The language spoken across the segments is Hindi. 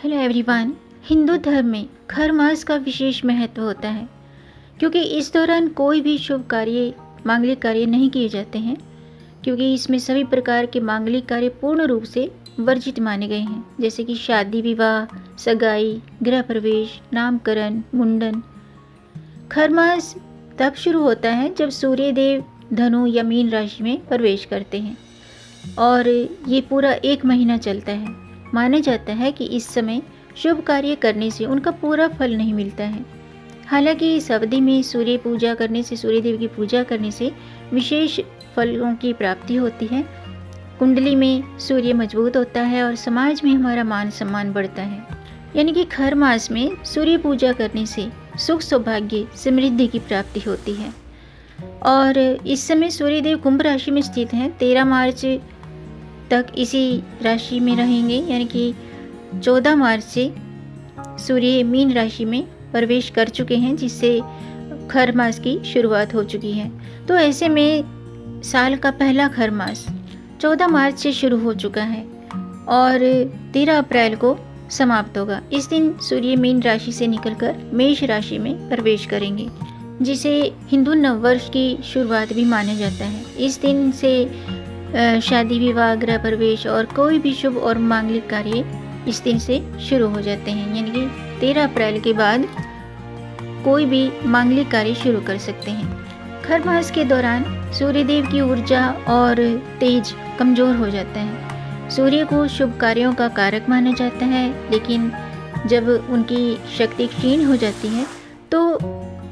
Hello everyone. हिंदू धर्म में खर मास का विशेष महत्व होता है क्योंकि इस दौरान कोई भी शुभ कार्य मांगलिक कार्य नहीं किए जाते हैं, क्योंकि इसमें सभी प्रकार के मांगलिक कार्य पूर्ण रूप से वर्जित माने गए हैं, जैसे कि शादी, विवाह, सगाई, गृह प्रवेश, नामकरण, मुंडन। खर मास तब शुरू होता है जब सूर्य देव धनु या मीन राशि में प्रवेश करते हैं और ये पूरा 1 महीना चलता है। माना जाता है कि इस समय शुभ कार्य करने से उनका पूरा फल नहीं मिलता है। हालांकि इस अवधि में सूर्य पूजा करने से, सूर्य देव की पूजा करने से विशेष फलों की प्राप्ति होती है। कुंडली में सूर्य मजबूत होता है और समाज में हमारा मान सम्मान बढ़ता है। यानी कि खर मास में सूर्य पूजा करने से सुख, सौभाग्य, समृद्धि की प्राप्ति होती है। और इस समय सूर्य देव कुंभ राशि में स्थित हैं। 13 मार्च तक इसी राशि में रहेंगे, यानी कि 14 मार्च से सूर्य मीन राशि में प्रवेश कर चुके हैं, जिससे खर मास की शुरुआत हो चुकी है। तो ऐसे में साल का पहला खर मास 14 मार्च से शुरू हो चुका है और 13 अप्रैल को समाप्त होगा। इस दिन सूर्य मीन राशि से निकलकर मेष राशि में प्रवेश करेंगे, जिसे हिंदू नववर्ष की शुरुआत भी माना जाता है। इस दिन से शादी, विवाह, गृह प्रवेश और कोई भी शुभ और मांगलिक कार्य इस दिन से शुरू हो जाते हैं। यानी कि 13 अप्रैल के बाद कोई भी मांगलिक कार्य शुरू कर सकते हैं। खर मास के दौरान सूर्यदेव की ऊर्जा और तेज कमजोर हो जाता है। सूर्य को शुभ कार्यों का कारक माना जाता है, लेकिन जब उनकी शक्ति क्षीण हो जाती है तो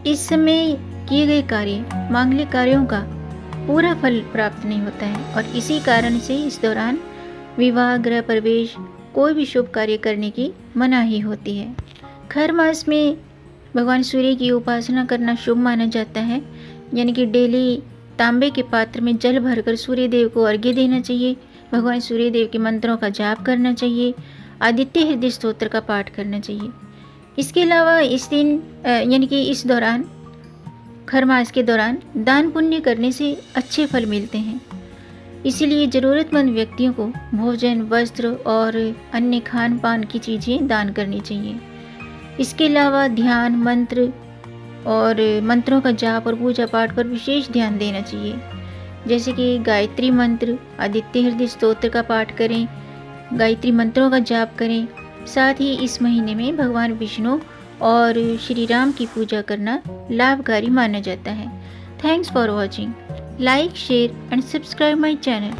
इस समय किए गए कार्य, मांगलिक कार्यों का पूरा फल प्राप्त नहीं होता है और इसी कारण से इस दौरान विवाह, गृह प्रवेश, कोई भी शुभ कार्य करने की मनाही होती है। खर मास में भगवान सूर्य की उपासना करना शुभ माना जाता है। यानी कि डेली तांबे के पात्र में जल भरकर सूर्य देव को अर्घ्य देना चाहिए। भगवान सूर्य देव के मंत्रों का जाप करना चाहिए। आदित्य हृदय स्तोत्र का पाठ करना चाहिए। इसके अलावा इस दिन यानी कि इस दौरान, खर मास के दौरान दान पुण्य करने से अच्छे फल मिलते हैं। इसीलिए ज़रूरतमंद व्यक्तियों को भोजन, वस्त्र और अन्य खान पान की चीज़ें दान करनी चाहिए। इसके अलावा ध्यान, मंत्र और मंत्रों का जाप और पूजा पाठ पर विशेष ध्यान देना चाहिए, जैसे कि गायत्री मंत्र, आदित्य हृदय स्तोत्र का पाठ करें, गायत्री मंत्रों का जाप करें। साथ ही इस महीने में भगवान विष्णु और श्री राम की पूजा करना लाभकारी माना जाता है। Thanks for watching. Like, share and subscribe my channel.